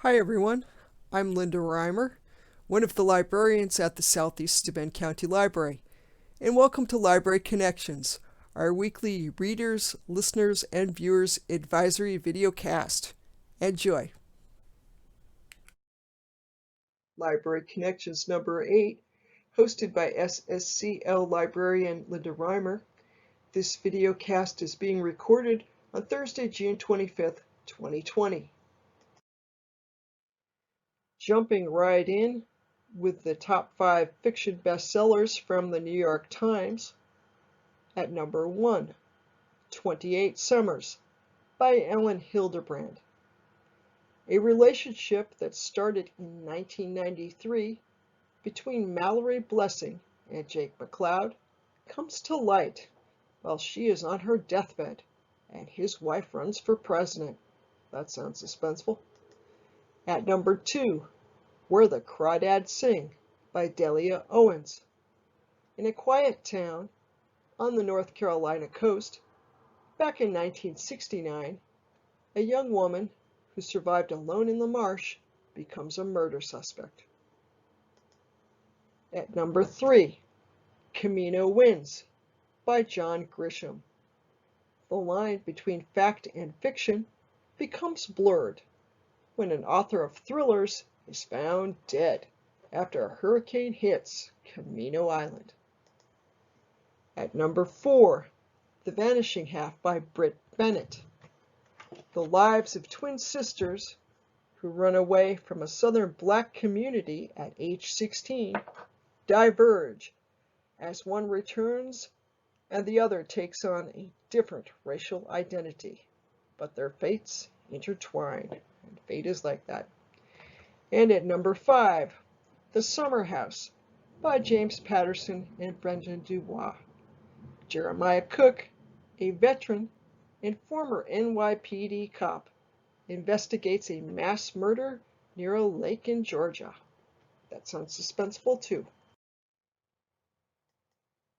Hi everyone, I'm Linda Reimer, one of the librarians at the Southeast Steuben County Library, and welcome to Library Connections, our weekly readers, listeners, and viewers advisory videocast. Enjoy. Library Connections number 8, hosted by SSCL librarian Linda Reimer. This videocast is being recorded on Thursday, June 25th, 2020. Jumping right in with the top 5 fiction bestsellers from the New York Times. At number 1, 28 Summers by Ellen Hildebrand. A relationship that started in 1993 between Mallory Blessing and Jake McLeod comes to light while she is on her deathbed and his wife runs for president. That sounds suspenseful. At number 2, Where the Crawdads Sing by Delia Owens. In a quiet town on the North Carolina coast, back in 1969, a young woman who survived alone in the marsh becomes a murder suspect. At number 3, Camino Wins by John Grisham. The line between fact and fiction becomes blurred when an author of thrillers is found dead after a hurricane hits Camino Island. At number 4, The Vanishing Half by Britt Bennett. The lives of twin sisters who run away from a southern black community at age 16 diverge as one returns and the other takes on a different racial identity, but their fates intertwine, and fate is like that. And at number 5, The Summer House by James Patterson and Brendan Dubois. Jeremiah Cook, a veteran and former NYPD cop, investigates a mass murder near a lake in Georgia. That sounds suspenseful too.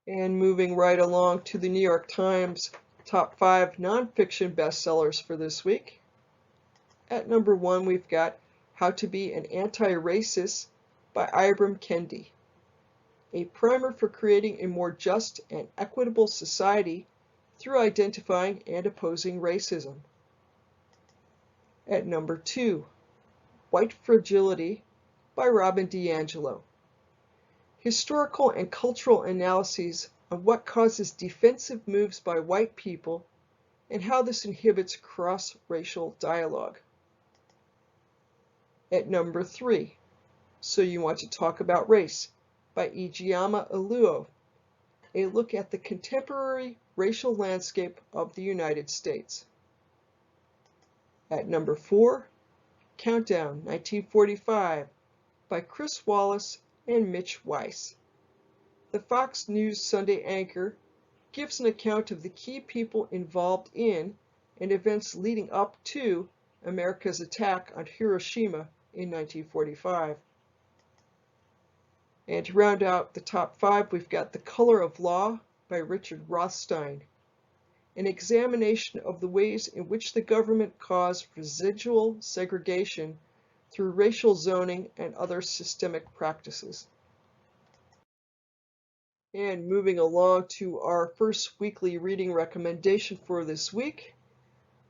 And moving right along to the New York Times top 5 nonfiction bestsellers for this week. At number 1, we've got How to Be an Anti-Racist by Ibram Kendi. A primer for creating a more just and equitable society through identifying and opposing racism. At number 2, White Fragility by Robin DiAngelo. Historical and cultural analyses of what causes defensive moves by white people and how this inhibits cross-racial dialogue. At number 3, So You Want to Talk About Race by Ijeoma Oluo, a look at the contemporary racial landscape of the United States. At number 4, Countdown 1945 by Chris Wallace and Mitch Weiss. The Fox News Sunday anchor gives an account of the key people involved in and events leading up to America's attack on Hiroshima in 1945. And to round out the top 5, we've got The Color of Law by Richard Rothstein, an examination of the ways in which the government caused residual segregation through racial zoning and other systemic practices. And moving along to our first weekly reading recommendation for this week,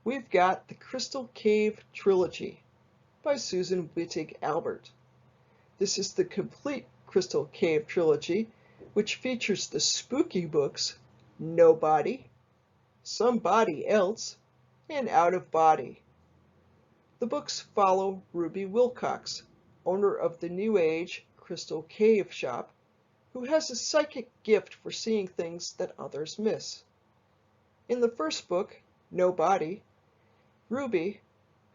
we've got The Crystal Cave Trilogy by Susan Wittig Albert. This is the complete Crystal Cave Trilogy, which features the spooky books Nobody, Somebody Else, and Out of Body. The books follow Ruby Wilcox, owner of the New Age Crystal Cave shop, who has a psychic gift for seeing things that others miss. In the first book, Nobody, Ruby,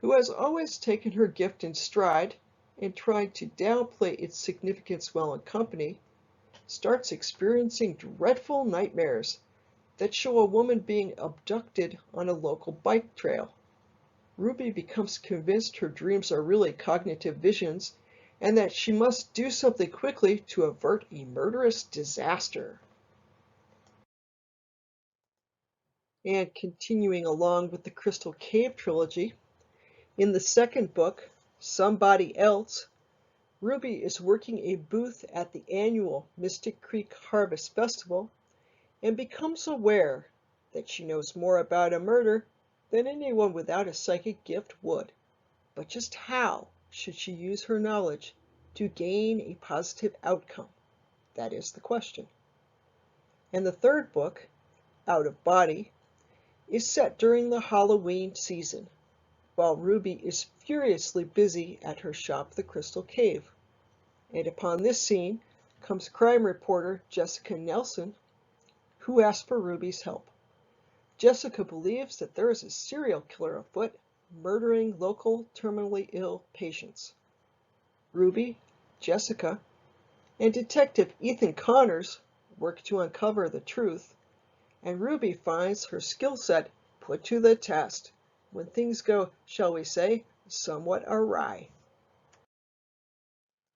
who has always taken her gift in stride and tried to downplay its significance while in company, starts experiencing dreadful nightmares that show a woman being abducted on a local bike trail. Ruby becomes convinced her dreams are really cognitive visions and that she must do something quickly to avert a murderous disaster. And continuing along with the Crystal Cave trilogy, in the second book, Somebody Else, Ruby is working a booth at the annual Mystic Creek Harvest Festival and becomes aware that she knows more about a murder than anyone without a psychic gift would. But just how should she use her knowledge to gain a positive outcome? That is the question. And the third book, Out of Body, is set during the Halloween season, while Ruby is furiously busy at her shop, the Crystal Cave. And upon this scene comes crime reporter Jessica Nelson, who asks for Ruby's help. Jessica believes that there is a serial killer afoot, murdering local terminally ill patients. Ruby, Jessica, and Detective Ethan Connors work to uncover the truth, and Ruby finds her skill set put to the test when things go, shall we say, somewhat awry.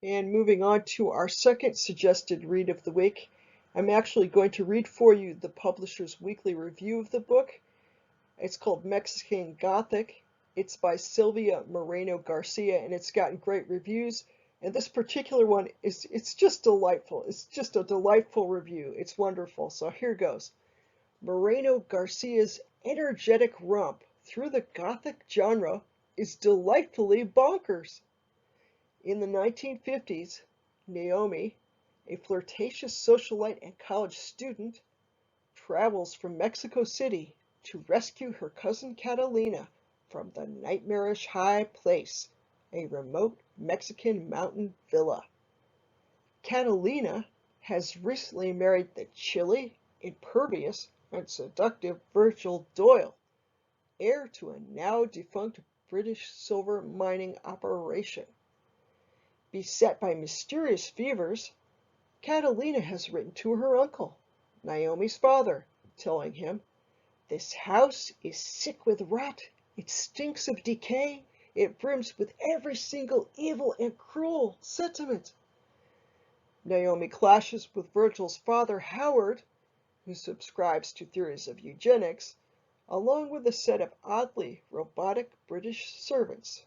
And moving on to our second suggested read of the week, I'm actually going to read for you the publisher's weekly review of the book. It's called Mexican Gothic. It's by Sylvia Moreno Garcia, and it's gotten great reviews. And this particular one it's just delightful. It's just a delightful review. It's wonderful. So here goes. Moreno Garcia's energetic romp through the Gothic genre is delightfully bonkers. In the 1950s, Naomi, a flirtatious socialite and college student, travels from Mexico City to rescue her cousin Catalina from the nightmarish high place, a remote Mexican mountain villa. Catalina has recently married the chilly, impervious, and seductive Virgil Doyle, heir to a now defunct British silver mining operation. Beset by mysterious fevers, Catalina has written to her uncle, Naomi's father, telling him, "This house is sick with rot, it stinks of decay, it brims with every single evil and cruel sentiment." Naomi clashes with Virgil's father, Howard, who subscribes to theories of eugenics, along with a set of oddly robotic British servants.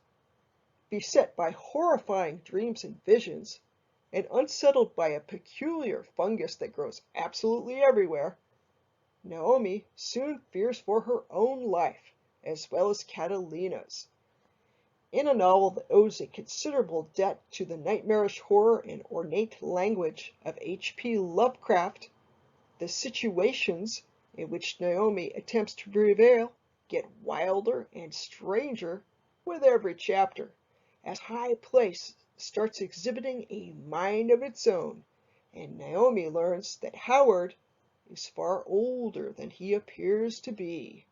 Beset by horrifying dreams and visions, and unsettled by a peculiar fungus that grows absolutely everywhere, Naomi soon fears for her own life, as well as Catalina's. In a novel that owes a considerable debt to the nightmarish horror and ornate language of H.P. Lovecraft, the situations in which Naomi attempts to prevail get wilder and stranger with every chapter, as High Place starts exhibiting a mind of its own, and Naomi learns that Howard is far older than he appears to be.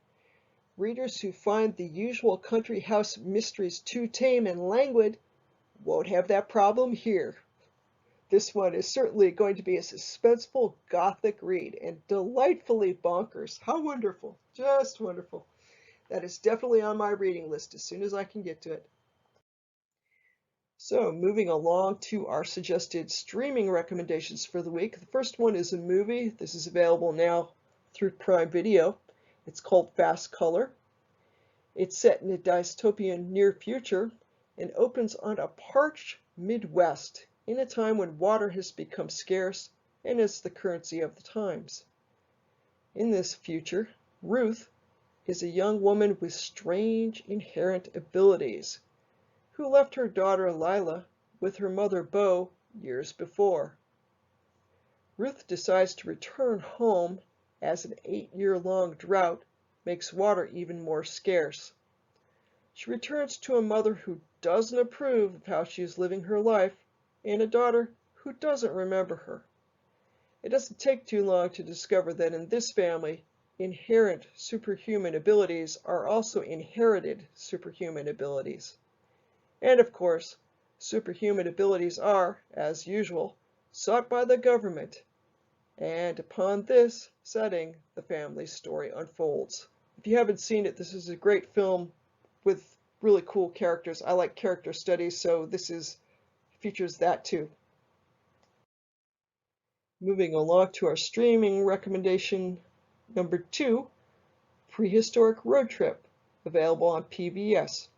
Readers who find the usual country house mysteries too tame and languid won't have that problem here. This one is certainly going to be a suspenseful Gothic read and delightfully bonkers. How wonderful. Just wonderful. That is definitely on my reading list as soon as I can get to it. So moving along to our suggested streaming recommendations for the week. The first one is a movie. This is available now through Prime Video. It's called Fast Color. It's set in a dystopian near future and opens on a parched Midwest in a time when water has become scarce and is the currency of the times. In this future, Ruth is a young woman with strange inherent abilities who left her daughter Lila with her mother Bo years before. Ruth decides to return home as an 8-year-long drought makes water even more scarce. She returns to a mother who doesn't approve of how she is living her life and a daughter who doesn't remember her. It doesn't take too long to discover that in this family, inherent superhuman abilities are also inherited superhuman abilities. And of course, superhuman abilities are, as usual, sought by the government. And upon this setting, the family story unfolds. If you haven't seen it, this is a great film with really cool characters. I like character studies, so features that too. Moving along to our streaming recommendation number 2, Prehistoric Road Trip, available on PBS.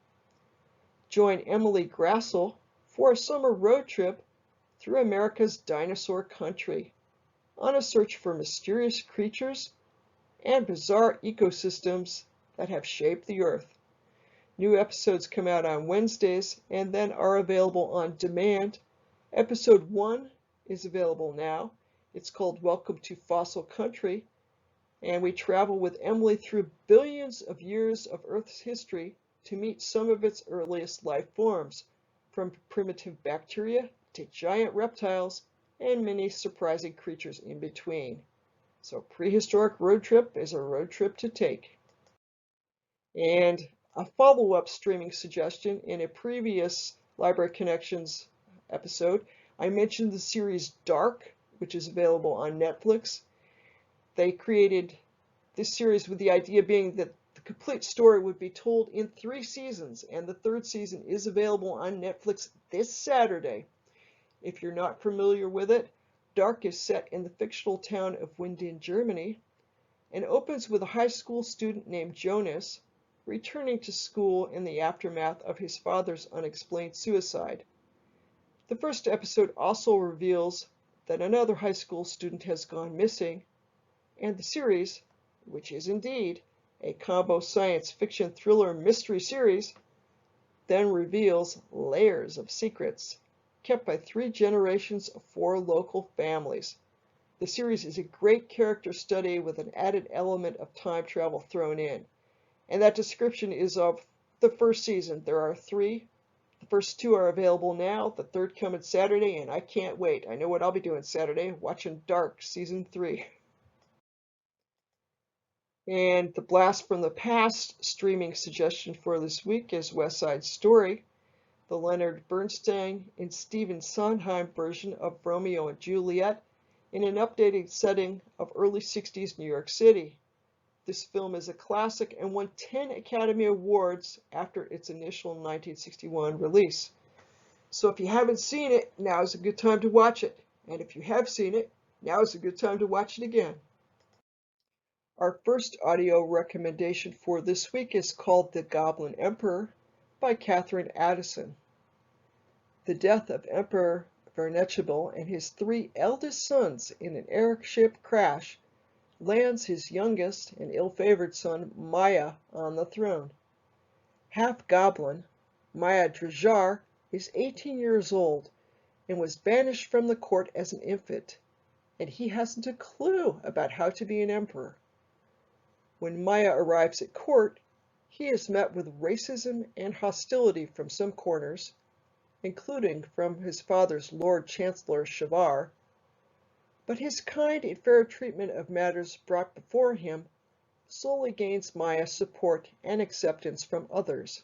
Join Emily Grassel for a summer road trip through America's dinosaur country on a search for mysterious creatures and bizarre ecosystems that have shaped the Earth. New episodes come out on Wednesdays and then are available on demand. Episode 1 is available now. It's called Welcome to Fossil Country, and we travel with Emily through billions of years of Earth's history to meet some of its earliest life forms, from primitive bacteria to giant reptiles and many surprising creatures in between. So Prehistoric Road Trip is a road trip to take. And a follow-up streaming suggestion: in a previous Library Connections episode, I mentioned the series Dark, which is available on Netflix. They created this series with the idea being that the complete story would be told in 3 seasons, and the 3rd season is available on Netflix this Saturday. If you're not familiar with it, Dark is set in the fictional town of Winden, Germany, and opens with a high school student named Jonas returning to school in the aftermath of his father's unexplained suicide. The first episode also reveals that another high school student has gone missing, and the series, which is indeed a combo science fiction thriller mystery series, then reveals layers of secrets kept by 3 generations of 4 local families. The series is a great character study with an added element of time travel thrown in. And that description is of the first season. There are 3. The first 2 are available now, the 3rd coming Saturday, and I can't wait. I know what I'll be doing Saturday, watching Dark Season 3. And the Blast from the Past streaming suggestion for this week is West Side Story, the Leonard Bernstein and Stephen Sondheim version of Romeo and Juliet in an updated setting of early 60s New York City. This film is a classic and won 10 Academy Awards after its initial 1961 release. So if you haven't seen it, now is a good time to watch it. And if you have seen it, now is a good time to watch it again. Our first audio recommendation for this week is called The Goblin Emperor by Catherine Addison. The death of Emperor Vernetchable and his 3 eldest sons in an airship crash lands his youngest and ill-favored son, Maya, on the throne. Half-goblin, Maya Drajar is 18 years old and was banished from the court as an infant, and he hasn't a clue about how to be an emperor. When Maya arrives at court, he is met with racism and hostility from some corners, including from his father's Lord Chancellor Shavar, but his kind and fair treatment of matters brought before him slowly gains Maya's support and acceptance from others.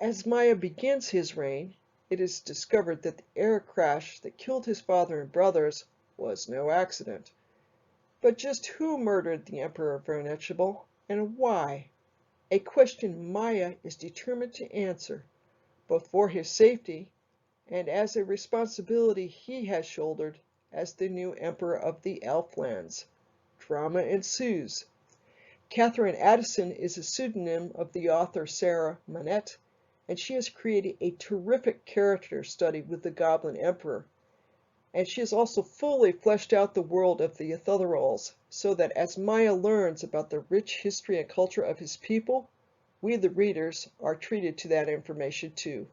As Maya begins his reign, it is discovered that the air crash that killed his father and brothers was no accident. But just who murdered the Emperor Vernetchable, and why? A question Maya is determined to answer, both for his safety and as a responsibility he has shouldered as the new emperor of the Elflands. Drama ensues. Catherine Addison is a pseudonym of the author Sarah Monette, and she has created a terrific character study with the Goblin Emperor. And she has also fully fleshed out the world of the Ithilrols, so that as Maya learns about the rich history and culture of his people, we the readers are treated to that information too.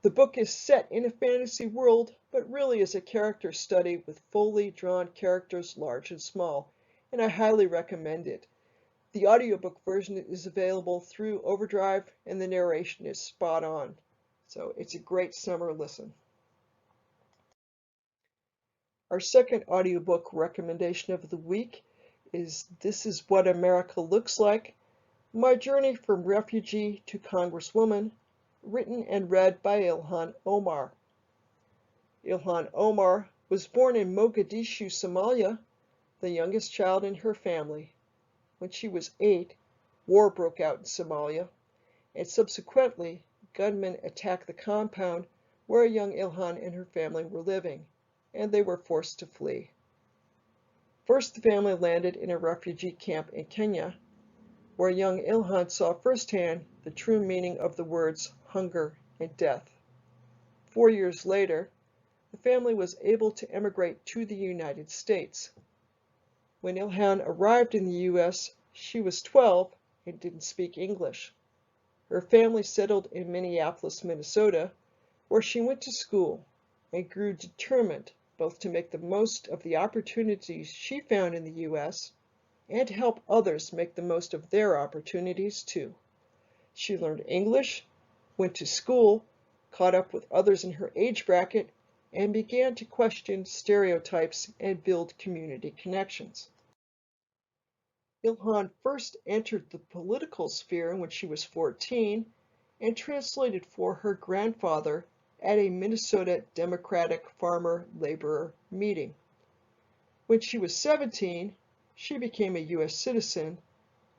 The book is set in a fantasy world, but really is a character study with fully drawn characters large and small, and I highly recommend it. The audiobook version is available through Overdrive, and the narration is spot on. So it's a great summer listen. Our second audiobook recommendation of the week is This Is What America Looks Like: My Journey from Refugee to Congresswoman, written and read by Ilhan Omar. Ilhan Omar was born in Mogadishu, Somalia, the youngest child in her family. When she was 8, war broke out in Somalia, and subsequently gunmen attacked the compound where young Ilhan and her family were living, and they were forced to flee. First, the family landed in a refugee camp in Kenya, where young Ilhan saw firsthand the true meaning of the words hunger and death. 4 years later, the family was able to emigrate to the United States. When Ilhan arrived in the U.S., she was 12 and didn't speak English. Her family settled in Minneapolis, Minnesota, where she went to school and grew determined both to make the most of the opportunities she found in the U.S. and to help others make the most of their opportunities too. She learned English, went to school, caught up with others in her age bracket, and began to question stereotypes and build community connections. Ilhan first entered the political sphere when she was 14 and translated for her grandfather at a Minnesota Democratic farmer-laborer meeting. When she was 17, she became a U.S. citizen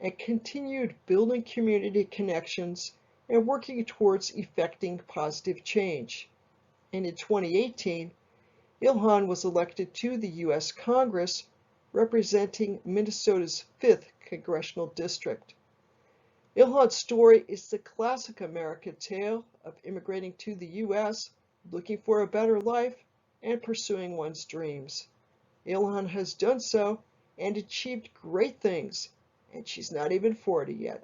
and continued building community connections and working towards effecting positive change. And in 2018, Ilhan was elected to the U.S. Congress, representing Minnesota's 5th congressional district. Ilhan's story is the classic American tale of immigrating to the U.S., looking for a better life, and pursuing one's dreams. Ilhan has done so and achieved great things, and she's not even 40 yet.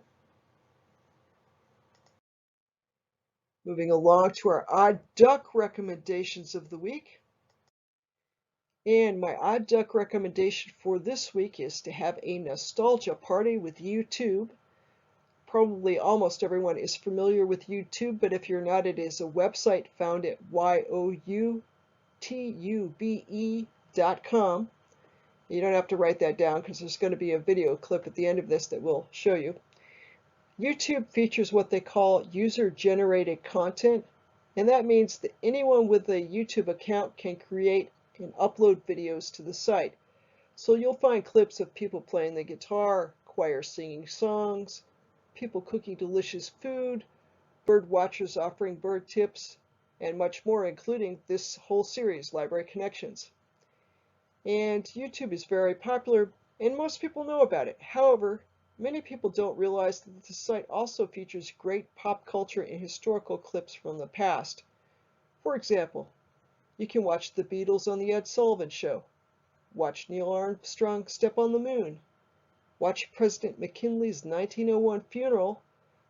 Moving along to our odd duck recommendations of the week. And my odd duck recommendation for this week is to have a nostalgia party with YouTube. Probably almost everyone is familiar with YouTube, but if you're not, it is a website found at youtube.com. You don't have to write that down because there's going to be a video clip at the end of this that will show you. YouTube features what they call user-generated content, and that means that anyone with a YouTube account can create and upload videos to the site. So you'll find clips of people playing the guitar, choir singing songs, people cooking delicious food, bird watchers offering bird tips, and much more, including this whole series, Library Connections. And YouTube is very popular, and most people know about it. However, many people don't realize that the site also features great pop culture and historical clips from the past. For example, you can watch the Beatles on The Ed Sullivan Show, watch Neil Armstrong step on the moon, watch President McKinley's 1901 funeral,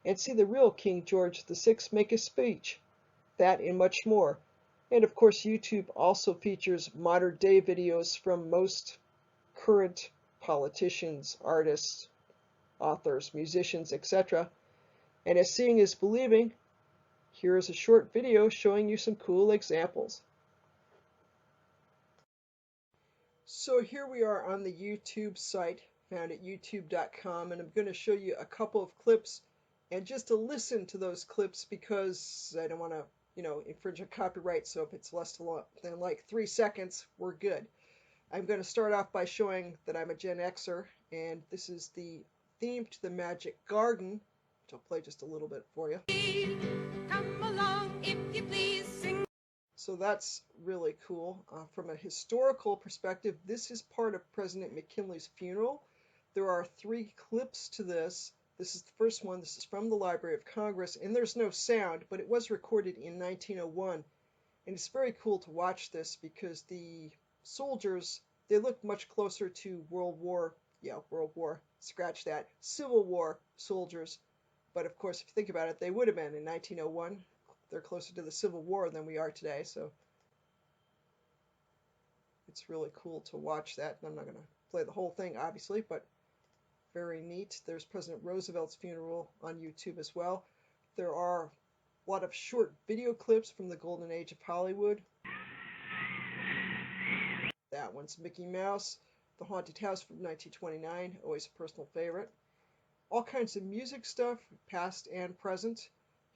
and see the real King George VI make a speech. That and much more. And of course, YouTube also features modern-day videos from most current politicians, artists, authors, musicians, etc. And as seeing is believing, here is a short video showing you some cool examples. So here we are on the YouTube site, found at youtube.com, and I'm going to show you a couple of clips, and just to listen to those clips because I don't want to, infringe on copyright, so if it's less than like 3 seconds, we're good. I'm going to start off by showing that I'm a Gen Xer, and this is the theme to the Magic Garden, which I'll play just a little bit for you. Come along, if you please, sing. So that's really cool. From a historical perspective, this is part of President McKinley's funeral. There are 3 clips to this. This is the first one. This is from the Library of Congress, and there's no sound, but it was recorded in 1901. And it's very cool to watch this because the soldiers, they look much closer to scratch that, Civil War soldiers. But of course, if you think about it, they would have been in 1901. They're closer to the Civil War than we are today, so it's really cool to watch that. I'm not going to play the whole thing, obviously, but very neat. There's President Roosevelt's funeral on YouTube as well. There are a lot of short video clips from the golden age of Hollywood. That one's Mickey Mouse, The Haunted House from 1929, always a personal favorite. All kinds of music stuff, past and present.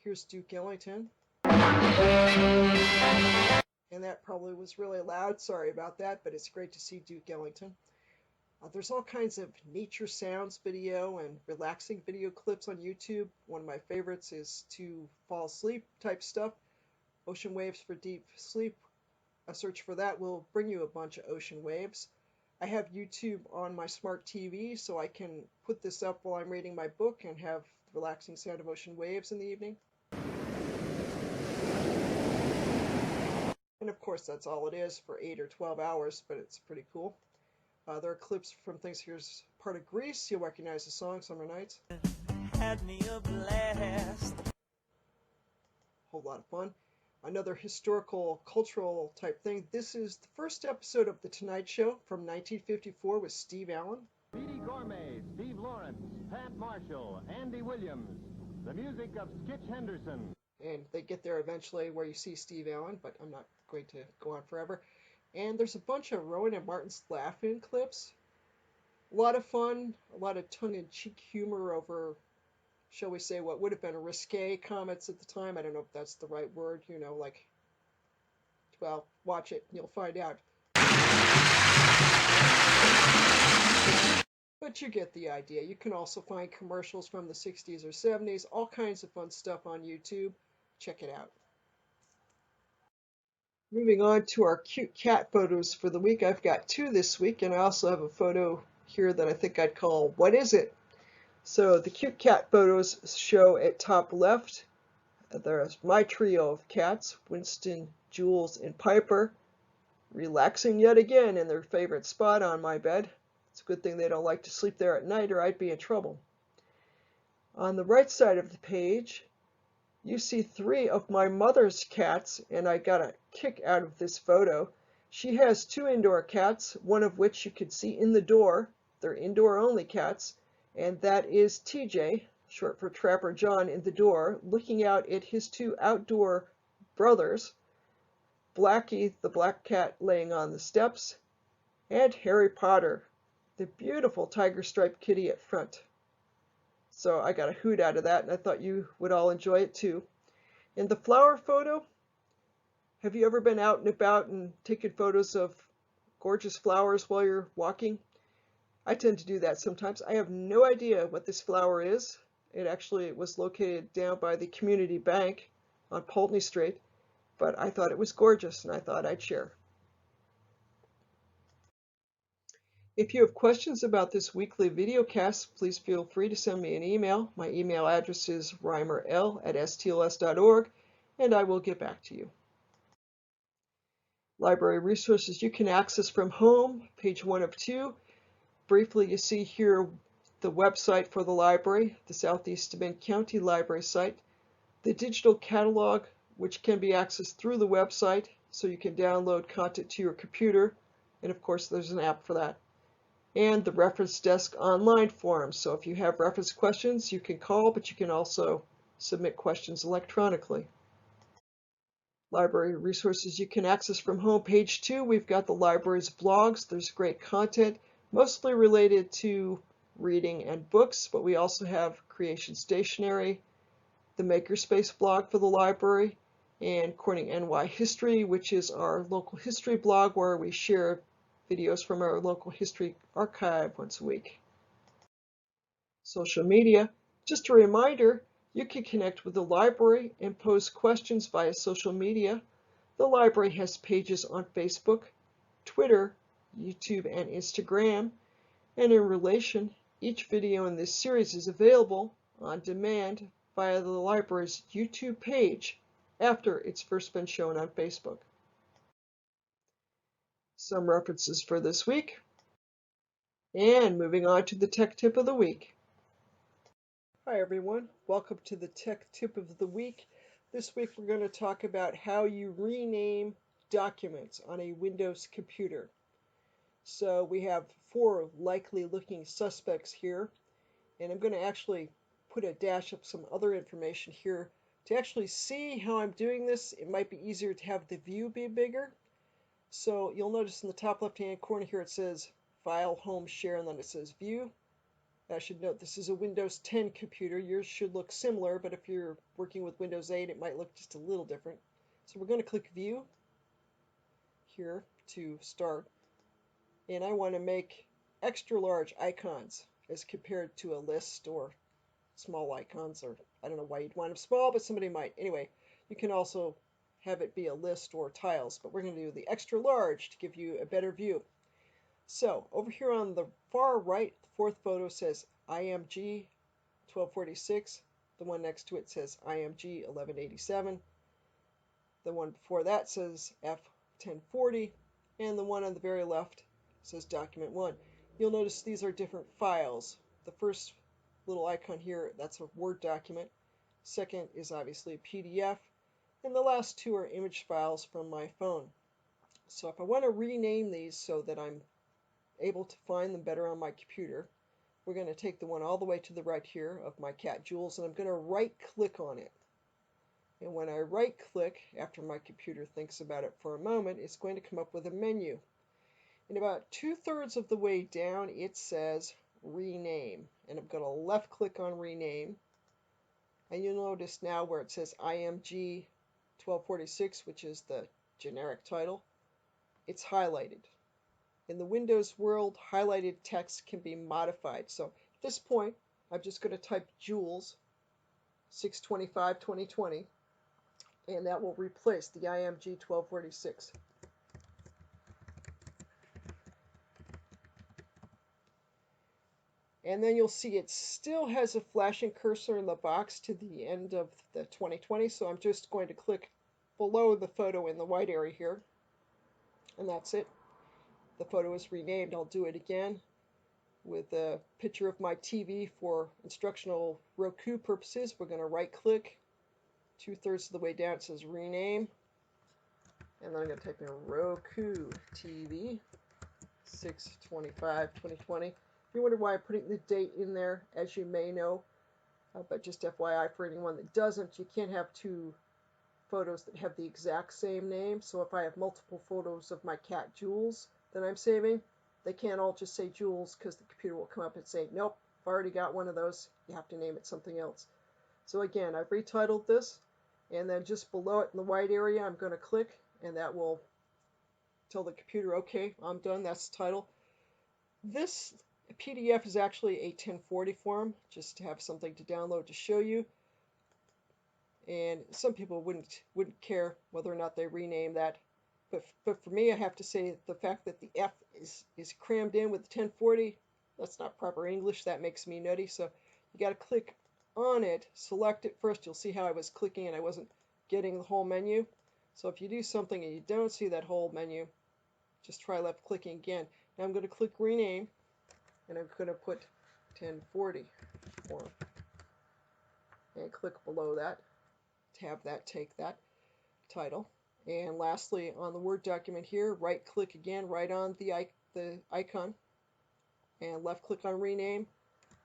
Here's Duke Ellington. And that probably was really loud, sorry about that, but it's great to see Duke Ellington. There's all kinds of nature sounds video and relaxing video clips on YouTube. One of my favorites is to fall asleep type stuff. Ocean waves for deep sleep. A search for that will bring you a bunch of ocean waves. I have YouTube on my smart TV, so I can put this up while I'm reading my book and have relaxing sound of ocean waves in the evening. And of course, that's all it is for 8 or 12 hours, but it's pretty cool. There are clips from things. Here's part of Greece. You'll recognize the song, Summer Nights. Had me a blast. Whole lot of fun. Another historical, cultural type thing. This is the first episode of The Tonight Show from 1954 with Steve Allen. Petey Gourmet, Steve Lawrence, Pat Marshall, Andy Williams, the music of Skitch Henderson. And they get there eventually where you see Steve Allen, but I'm not going to go on forever. And there's a bunch of Rowan and Martin's laugh-in clips. A lot of fun, a lot of tongue-in-cheek humor over, shall we say, what would have been risque comments at the time. I don't know if that's the right word, you know, like, well, watch it, you'll find out. But you get the idea. You can also find commercials from the 60s or 70s, all kinds of fun stuff on YouTube. Check it out. Moving on to our cute cat photos for the week. I've got 2 this week, and I also have a photo here that I think I'd call What Is It? So the cute cat photos show at top left, there's my trio of cats, Winston, Jules, and Piper, relaxing yet again in their favorite spot on my bed. It's a good thing they don't like to sleep there at night or I'd be in trouble. On the right side of the page, you see 3 of my mother's cats, and I got a kick out of this photo. She has 2 indoor cats, one of which you could see in the door. They're indoor only cats, and that is TJ, short for Trapper John, in the door, looking out at his 2 outdoor brothers, Blackie, the black cat, laying on the steps, and Harry Potter, the beautiful tiger-striped kitty at front. So I got a hoot out of that, and I thought you would all enjoy it too. In the flower photo, have you ever been out and about and taken photos of gorgeous flowers while you're walking? I tend to do that sometimes. I have no idea what this flower is. It actually was located down by the community bank on Pulteney Street, but I thought it was gorgeous and I thought I'd share. If you have questions about this weekly videocast, please feel free to send me an email. My email address is reimerl@stls.org, and I will get back to you. Library resources you can access from home, page 1 of 2. Briefly, you see here the website for the library, the Southeast Bend County Library site, the digital catalog, which can be accessed through the website, so you can download content to your computer, and of course there's an app for that, and the reference desk online forum. So if you have reference questions, you can call, but you can also submit questions electronically. Library resources you can access from home, page 2. We've got the library's blogs. There's great content, mostly related to reading and books, but we also have Creation Stationery, the Makerspace blog for the library, and Corning NY History, which is our local history blog where we share videos from our local history archive once a week. Social media. Just a reminder, you can connect with the library and post questions via social media. The library has pages on Facebook, Twitter, YouTube, and Instagram. And in relation, each video in this series is available on demand via the library's YouTube page after it's first been shown on Facebook. Some references for this week. And moving on to the tech tip of the week. Hi everyone, welcome to the tech tip of the week. This week we're going to talk about how you rename documents on a Windows computer. So we have 4 likely looking suspects here, and I'm going to actually put a dash of some other information here. To actually see how I'm doing this, it might be easier to have the view be bigger. So you'll notice in the top left hand corner here it says File, Home, Share, and then it says View. I should note this is a Windows 10 computer. Yours should look similar, but if you're working with Windows 8, it might look just a little different. So we're going to click View here to start. And I want to make extra large icons as compared to a list or small icons, or I don't know why you'd want them small, but somebody might. Anyway, you can also have it be a list or tiles, but we're going to do the extra large to give you a better view. So over here on the far right, the fourth photo says IMG 1246. The one next to it says IMG 1187. The one before that says F1040. And the one on the very left says document 1. You'll notice these are different files. The first little icon here, that's a Word document. Second is obviously a PDF. And the last two are image files from my phone. So if I want to rename these so that I'm able to find them better on my computer, we're going to take the one all the way to the right here of my cat Jules, and I'm going to right click on it. And when I right click, after my computer thinks about it for a moment, it's going to come up with a menu. And about 2/3 of the way down, it says rename. And I'm going to left click on rename. And you'll notice now where it says IMG 1246, which is the generic title, it's highlighted. In the Windows world, highlighted text can be modified. So at this point, I'm just going to type Jules 6/25/2020, and that will replace the IMG 1246. And then you'll see it still has a flashing cursor in the box to the end of the 2020, so I'm just going to click below the photo in the white area here, and that's it. The photo is renamed. I'll do it again with a picture of my TV for instructional Roku purposes. We're going to right click. 2/3 of the way down it says rename. And then I'm going to type in Roku TV 6/25/2020. You wonder why I'm putting the date in there, as you may know. But just FYI for anyone that doesn't, you can't have two photos that have the exact same name. So if I have multiple photos of my cat Jules that I'm saving, they can't all just say Jules, because the computer will come up and say, nope, I've already got one of those. You have to name it something else. So again, I've retitled this, and then just below it in the white area, I'm going to click, and that will tell the computer, okay, I'm done, that's the title. This PDF is actually a 1040 form, just to have something to download to show you. And some people wouldn't care whether or not they rename that. But for me, I have to say the fact that the F is crammed in with the 1040, that's not proper English. That makes me nutty. So you got to click on it, select it first. You'll see how I was clicking and I wasn't getting the whole menu. So if you do something and you don't see that whole menu, just try left clicking again. Now I'm going to click rename, and I'm going to put 1040 form and click below that to have that take that title. And lastly, on the Word document here, right click again right on the icon and left click on rename.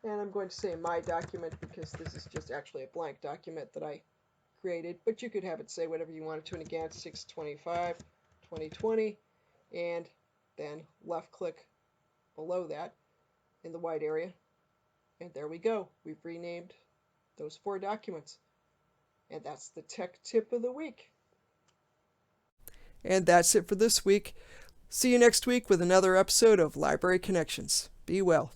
And I'm going to say my document because this is just actually a blank document that I created, but you could have it say whatever you wanted to. And again, 6/25/2020, and then left click below that in the white area. And there we go. We've renamed those 4 documents. And that's the tech tip of the week. And that's it for this week. See you next week with another episode of Library Connections. Be well.